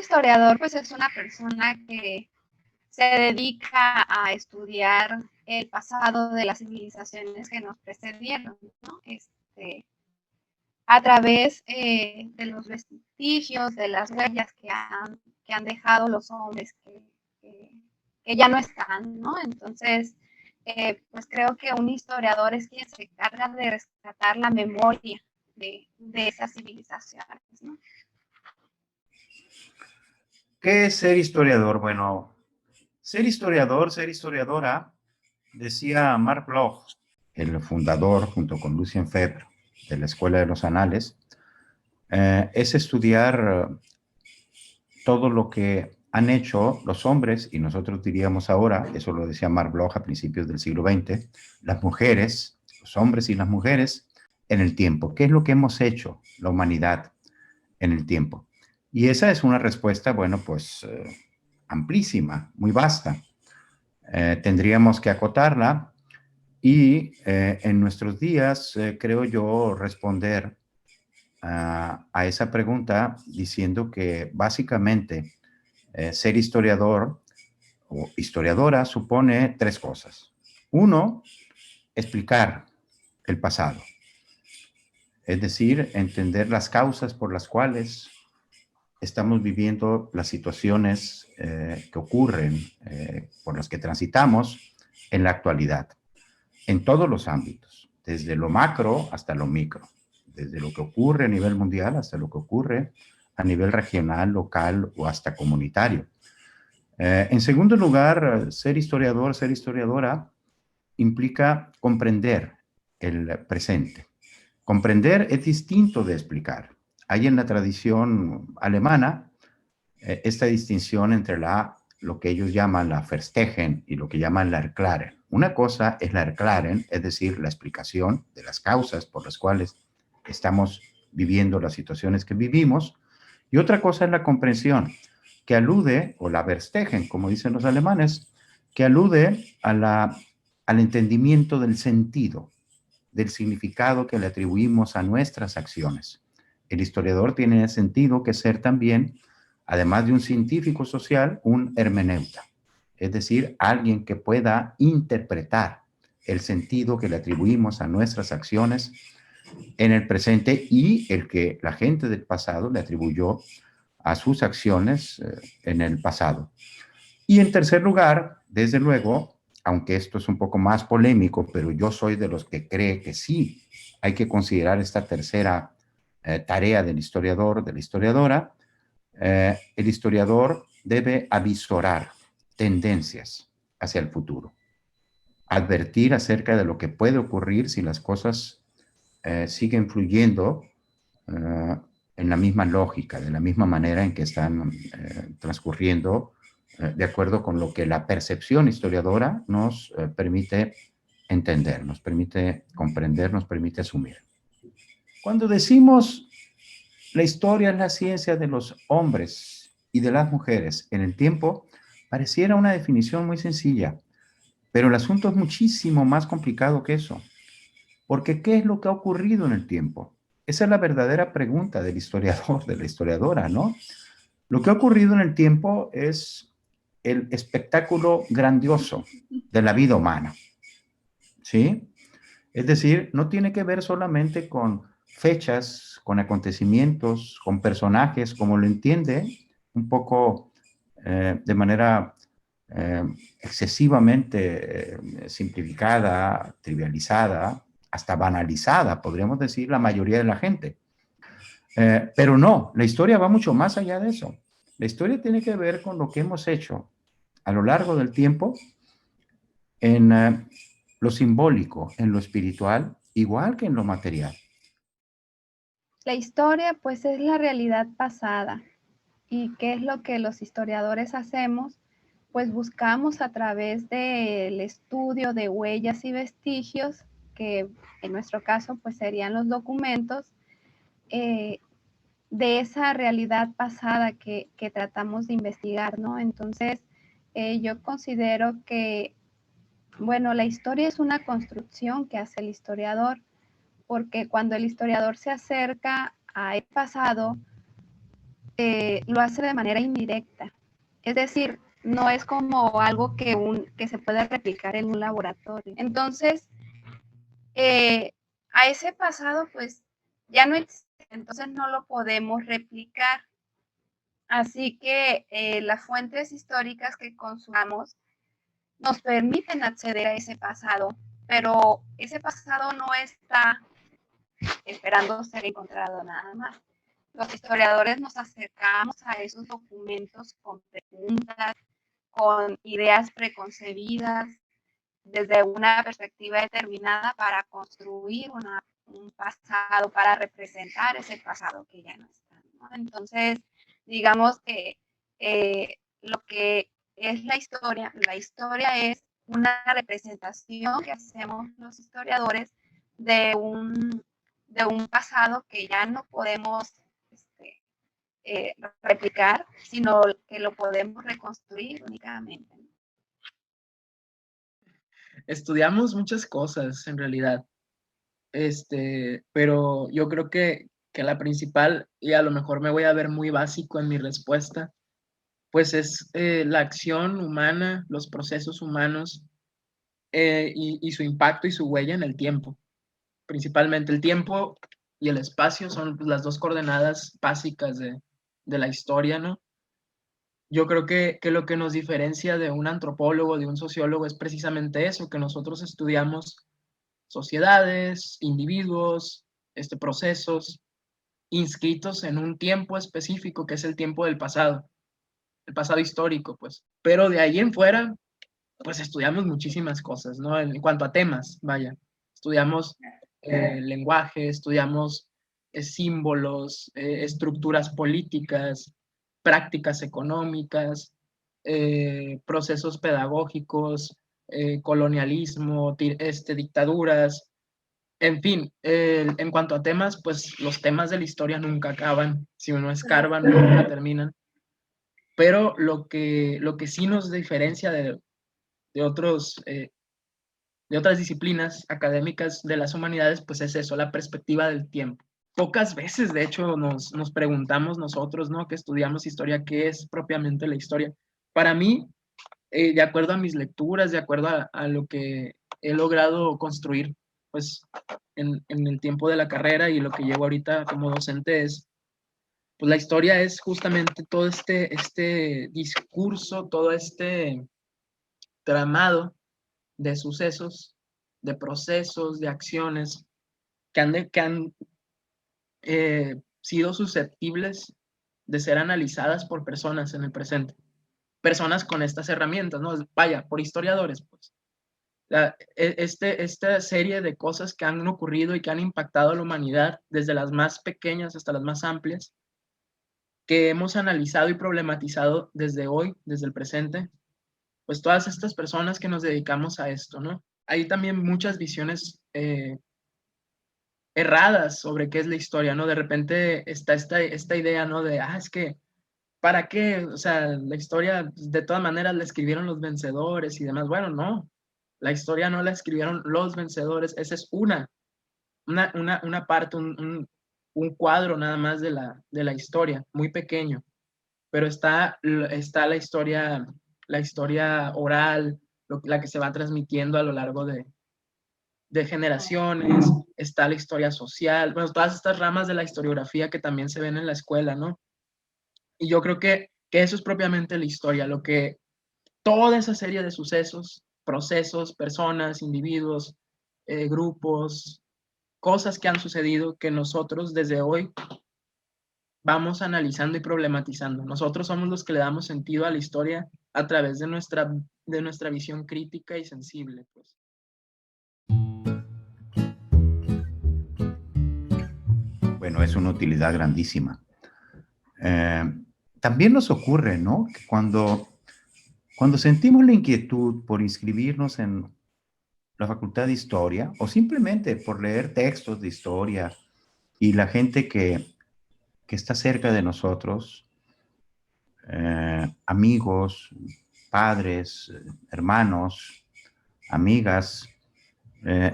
historiador pues es una persona que se dedica a estudiar el pasado de las civilizaciones que nos precedieron, ¿no? A través de los vestigios, de las huellas que han dejado los hombres que ya no están, ¿no? Entonces, pues creo que un historiador es quien se encarga de rescatar la memoria de esas civilizaciones, ¿no? ¿Qué es ser historiador? Bueno, ser historiador, ser historiadora, decía Marc Bloch, el fundador junto con Lucien Febvre de la Escuela de los Anales, es estudiar todo lo que han hecho los hombres, y nosotros diríamos ahora, eso lo decía Marc Bloch a principios del siglo XX, las mujeres, los hombres y las mujeres en el tiempo. ¿Qué es lo que hemos hecho, la humanidad, en el tiempo? Y esa es una respuesta, bueno, pues amplísima, muy vasta. Tendríamos que acotarla y en nuestros días, creo yo, responder a esa pregunta diciendo que básicamente ser historiador o historiadora supone tres cosas. Uno, explicar el pasado, es decir, entender las causas por las cuales estamos viviendo las situaciones que ocurren, por las que transitamos en la actualidad, en todos los ámbitos, desde lo macro hasta lo micro, desde lo que ocurre a nivel mundial hasta lo que ocurre a nivel regional, local o hasta comunitario. En segundo lugar, ser historiador, ser historiadora, implica comprender el presente. Comprender es distinto de explicar. Hay en la tradición alemana esta distinción entre lo que ellos llaman la Verstehen y lo que llaman la Erklären. Una cosa es la Erklären, es decir, la explicación de las causas por las cuales estamos viviendo las situaciones que vivimos, y otra cosa es la comprensión, que alude, o la Verstehen, como dicen los alemanes, que alude al entendimiento del sentido, del significado que le atribuimos a nuestras acciones. El historiador tiene sentido que ser también, además de un científico social, un hermeneuta, es decir, alguien que pueda interpretar el sentido que le atribuimos a nuestras acciones en el presente y el que la gente del pasado le atribuyó a sus acciones en el pasado. Y en tercer lugar, desde luego, aunque esto es un poco más polémico, pero yo soy de los que cree que sí hay que considerar esta tercera tarea del historiador, de la historiadora. El historiador debe avisorar tendencias hacia el futuro, advertir acerca de lo que puede ocurrir si las cosas siguen fluyendo en la misma lógica, de la misma manera en que están transcurriendo, de acuerdo con lo que la percepción historiadora nos permite entender, nos permite comprender, nos permite asumir. Cuando decimos la historia es la ciencia de los hombres y de las mujeres en el tiempo, pareciera una definición muy sencilla, pero el asunto es muchísimo más complicado que eso. Porque ¿qué es lo que ha ocurrido en el tiempo? Esa es la verdadera pregunta del historiador, de la historiadora, ¿no? Lo que ha ocurrido en el tiempo es el espectáculo grandioso de la vida humana, ¿sí? Es decir, no tiene que ver solamente con fechas, con acontecimientos, con personajes, como lo entiende un poco de manera excesivamente simplificada, trivializada, hasta banalizada, podríamos decir, la mayoría de la gente. Pero no, la historia va mucho más allá de eso. La historia tiene que ver con lo que hemos hecho a lo largo del tiempo en lo simbólico, en lo espiritual, igual que en lo material. La historia pues es la realidad pasada. ¿Y qué es lo que los historiadores hacemos? Pues buscamos a través del estudio de huellas y vestigios, que en nuestro caso pues serían los documentos, de esa realidad pasada que tratamos de investigar, ¿no? Entonces, yo considero que, bueno, la historia es una construcción que hace el historiador, porque cuando el historiador se acerca al pasado, lo hace de manera indirecta. Es decir, no es como algo que se pueda replicar en un laboratorio. Entonces, a ese pasado, pues, ya no existe, entonces no lo podemos replicar. Así que las fuentes históricas que consumamos nos permiten acceder a ese pasado, pero ese pasado no está esperando ser encontrado nada más. Los historiadores nos acercamos a esos documentos con preguntas, con ideas preconcebidas, desde una perspectiva determinada para construir un pasado, para representar ese pasado que ya no está, ¿no? Entonces, digamos que lo que es la historia es una representación que hacemos los historiadores de un pasado que ya no podemos replicar, sino que lo podemos reconstruir únicamente. Estudiamos muchas cosas en realidad, pero yo creo que la principal, y a lo mejor me voy a ver muy básico en mi respuesta, pues es la acción humana, los procesos humanos y su impacto y su huella en el tiempo. Principalmente el tiempo y el espacio son pues, las dos coordenadas básicas de la historia, ¿no? Yo creo que lo que nos diferencia de un antropólogo, de un sociólogo, es precisamente eso, que nosotros estudiamos sociedades, individuos, procesos inscritos en un tiempo específico, que es el tiempo del pasado, el pasado histórico, pues. Pero de ahí en fuera, pues estudiamos muchísimas cosas, ¿no? En cuanto a temas, vaya, estudiamos lenguaje, estudiamos símbolos, estructuras políticas, prácticas económicas, procesos pedagógicos, colonialismo, dictaduras, en fin, en cuanto a temas, pues los temas de la historia nunca acaban, si uno escarba, nunca terminan. Pero lo que sí nos diferencia de otras disciplinas académicas de las humanidades, pues es eso, la perspectiva del tiempo. Pocas veces, de hecho, nos preguntamos nosotros, ¿no? Que estudiamos historia, ¿qué es propiamente la historia? Para mí, de acuerdo a mis lecturas, de acuerdo a lo que he logrado construir, pues, en el tiempo de la carrera y lo que llevo ahorita como docente es, pues la historia es justamente todo este discurso, todo este tramado de sucesos, de procesos, de acciones que han sido susceptibles de ser analizadas por personas en el presente. Personas con estas herramientas, ¿no? Vaya, por historiadores, pues. Esta serie de cosas que han ocurrido y que han impactado a la humanidad, desde las más pequeñas hasta las más amplias, que hemos analizado y problematizado desde hoy, desde el presente, pues todas estas personas que nos dedicamos a esto, ¿no? Hay también muchas visiones erradas sobre qué es la historia, ¿no? De repente está esta idea, ¿no? De, es que, ¿para qué? O sea, la historia, de todas maneras, la escribieron los vencedores y demás. Bueno, no, la historia no la escribieron los vencedores, esa es una parte, un cuadro nada más de la historia, muy pequeño, pero está la historia oral, la que se va transmitiendo a lo largo de generaciones, está la historia social, bueno, todas estas ramas de la historiografía que también se ven en la escuela, ¿no? Y yo creo que eso es propiamente la historia, toda esa serie de sucesos, procesos, personas, individuos, grupos, cosas que han sucedido que nosotros desde hoy vamos analizando y problematizando. Nosotros somos los que le damos sentido a la historia a través de nuestra visión crítica y sensible, pues. Bueno, es una utilidad grandísima. También nos ocurre, ¿no? Que cuando sentimos la inquietud por inscribirnos en la Facultad de Historia o simplemente por leer textos de historia y la gente que está cerca de nosotros, amigos, padres, hermanos, amigas,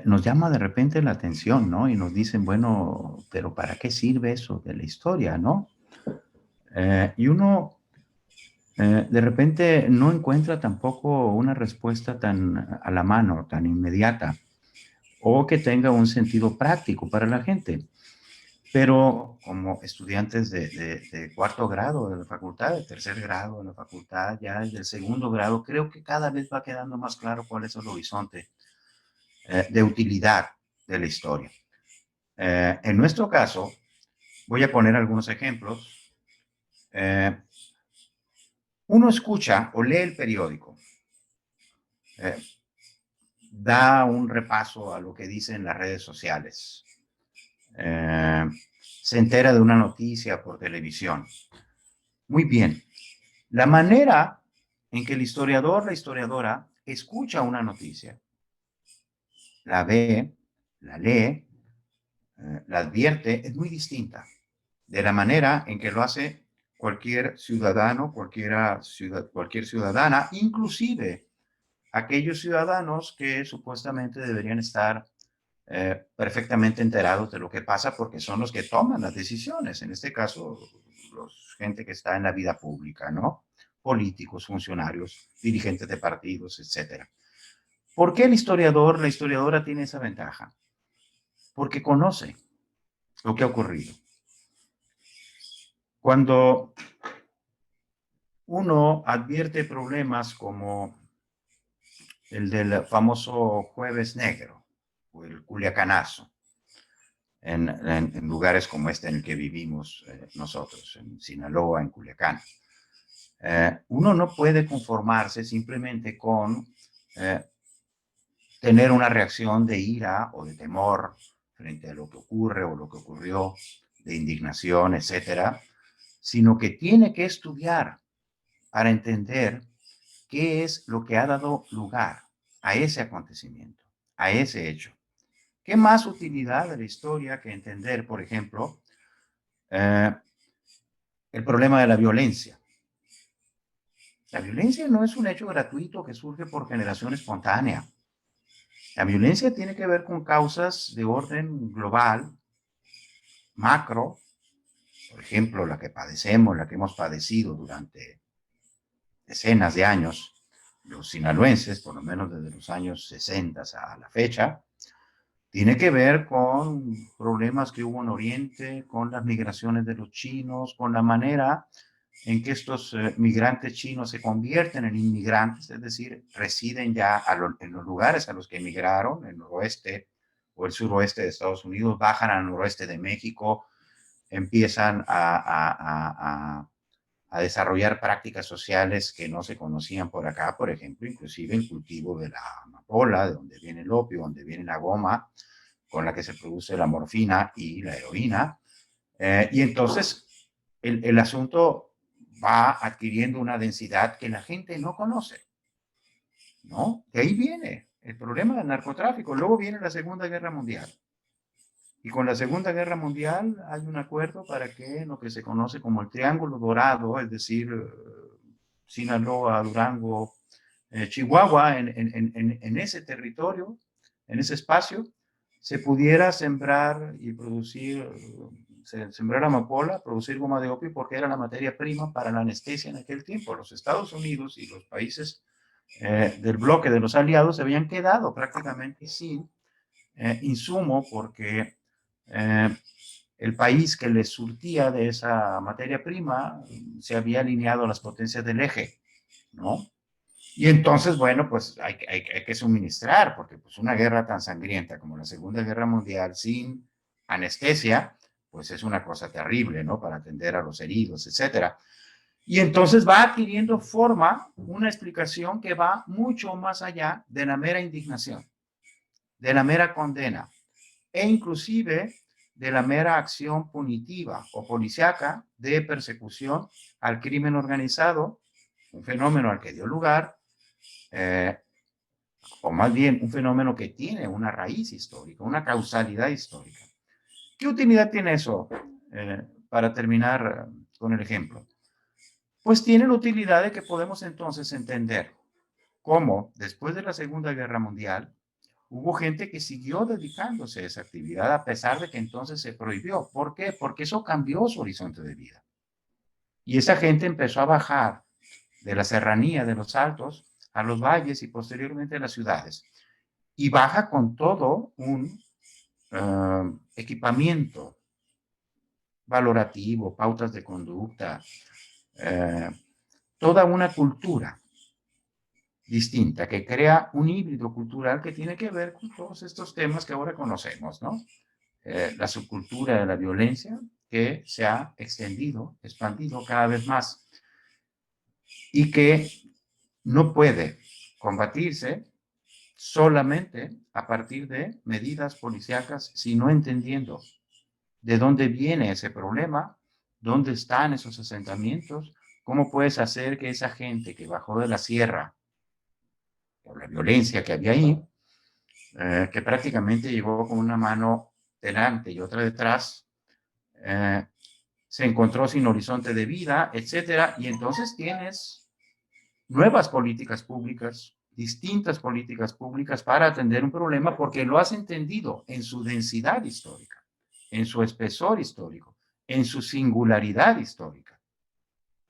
nos llama de repente la atención, ¿no? Y nos dicen, bueno, pero ¿para qué sirve eso de la historia, no? Y uno de repente no encuentra tampoco una respuesta tan a la mano, tan inmediata, o que tenga un sentido práctico para la gente. Pero como estudiantes de cuarto grado de la facultad, de tercer grado de la facultad, ya del segundo grado, creo que cada vez va quedando más claro cuál es el horizonte de utilidad de la historia. En nuestro caso, voy a poner algunos ejemplos. Uno escucha o lee el periódico, eh, da un repaso a lo que dicen las redes sociales, se entera de una noticia por televisión. Muy bien. La manera en que el historiador, la historiadora, escucha una noticia, la ve, la lee, la advierte, es muy distinta de la manera en que lo hace cualquier ciudadano, cualquier ciudadana, inclusive aquellos ciudadanos que supuestamente deberían estar perfectamente enterados de lo que pasa porque son los que toman las decisiones. En este caso, gente que está en la vida pública, ¿no? Políticos, funcionarios, dirigentes de partidos, etcétera. ¿Por qué el historiador, la historiadora tiene esa ventaja? Porque conoce lo que ha ocurrido. Cuando uno advierte problemas como el del famoso Jueves Negro o el Culiacanazo, en lugares como este en el que vivimos nosotros, en Sinaloa, en Culiacán. Uno no puede conformarse simplemente con tener una reacción de ira o de temor frente a lo que ocurre o lo que ocurrió, de indignación, etcétera, sino que tiene que estudiar para entender qué es lo que ha dado lugar a ese acontecimiento, a ese hecho. ¿Qué más utilidad de la historia que entender, por ejemplo, el problema de la violencia? La violencia no es un hecho gratuito que surge por generación espontánea. La violencia tiene que ver con causas de orden global, macro, por ejemplo, la que padecemos, la que hemos padecido durante decenas de años, los sinaloenses, por lo menos desde los años 60 a la fecha, tiene que ver con problemas que hubo en Oriente, con las migraciones de los chinos, con la manera en que estos migrantes chinos se convierten en inmigrantes, es decir, residen ya en los lugares a los que emigraron, el noroeste o el suroeste de Estados Unidos, bajan al noroeste de México, empiezan a desarrollar prácticas sociales que no se conocían por acá, por ejemplo, inclusive el cultivo de la amapola, de donde viene el opio, donde viene la goma, con la que se produce la morfina y la heroína. Y entonces el asunto va adquiriendo una densidad que la gente no conoce, ¿no? De ahí viene el problema del narcotráfico. Luego viene la Segunda Guerra Mundial. Y con la Segunda Guerra Mundial hay un acuerdo para que lo que se conoce como el Triángulo Dorado, es decir, Sinaloa, Durango, Chihuahua, en ese territorio, en ese espacio, se pudiera sembrar y producir, sembrar amapola, producir goma de opio, porque era la materia prima para la anestesia en aquel tiempo. Los Estados Unidos y los países del bloque de los aliados se habían quedado prácticamente sin insumo porque el país que les surtía de esa materia prima se había alineado a las potencias del eje, ¿no? Y entonces, bueno, pues hay que suministrar, porque pues una guerra tan sangrienta como la Segunda Guerra Mundial sin anestesia, pues es una cosa terrible, ¿no? Para atender a los heridos, etcétera. Y entonces va adquiriendo forma una explicación que va mucho más allá de la mera indignación, de la mera condena, e inclusive de la mera acción punitiva o policíaca de persecución al crimen organizado, un fenómeno al que dio lugar, o más bien un fenómeno que tiene una raíz histórica, una causalidad histórica. ¿Qué utilidad tiene eso? Para terminar con el ejemplo. Pues tiene la utilidad de que podemos entonces entender cómo después de la Segunda Guerra Mundial hubo gente que siguió dedicándose a esa actividad a pesar de que entonces se prohibió. ¿Por qué? Porque eso cambió su horizonte de vida. Y esa gente empezó a bajar de la serranía, de los altos, a los valles y posteriormente a las ciudades. Y baja con todo un equipamiento valorativo, pautas de conducta, toda una cultura distinta que crea un híbrido cultural que tiene que ver con todos estos temas que ahora conocemos, ¿no? La subcultura de la violencia que se ha extendido, expandido cada vez más y que no puede combatirse solamente a partir de medidas policíacas, sino entendiendo de dónde viene ese problema, dónde están esos asentamientos, cómo puedes hacer que esa gente que bajó de la sierra por la violencia que había ahí, que prácticamente llegó con una mano delante y otra detrás, se encontró sin horizonte de vida, etcétera, y entonces tienes nuevas políticas públicas, distintas políticas públicas para atender un problema porque lo has entendido en su densidad histórica, en su espesor histórico, en su singularidad histórica.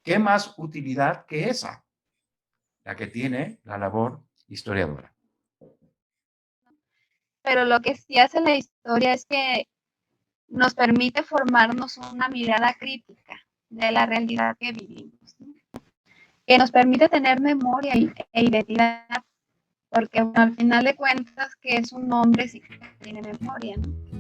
¿Qué más utilidad que esa? La que tiene la labor historiadora. Pero lo que sí hace la historia es que nos permite formarnos una mirada crítica de la realidad que vivimos, ¿no? Que nos permite tener memoria e identidad, porque bueno, al final de cuentas, que es un hombre sí que tiene memoria, ¿no?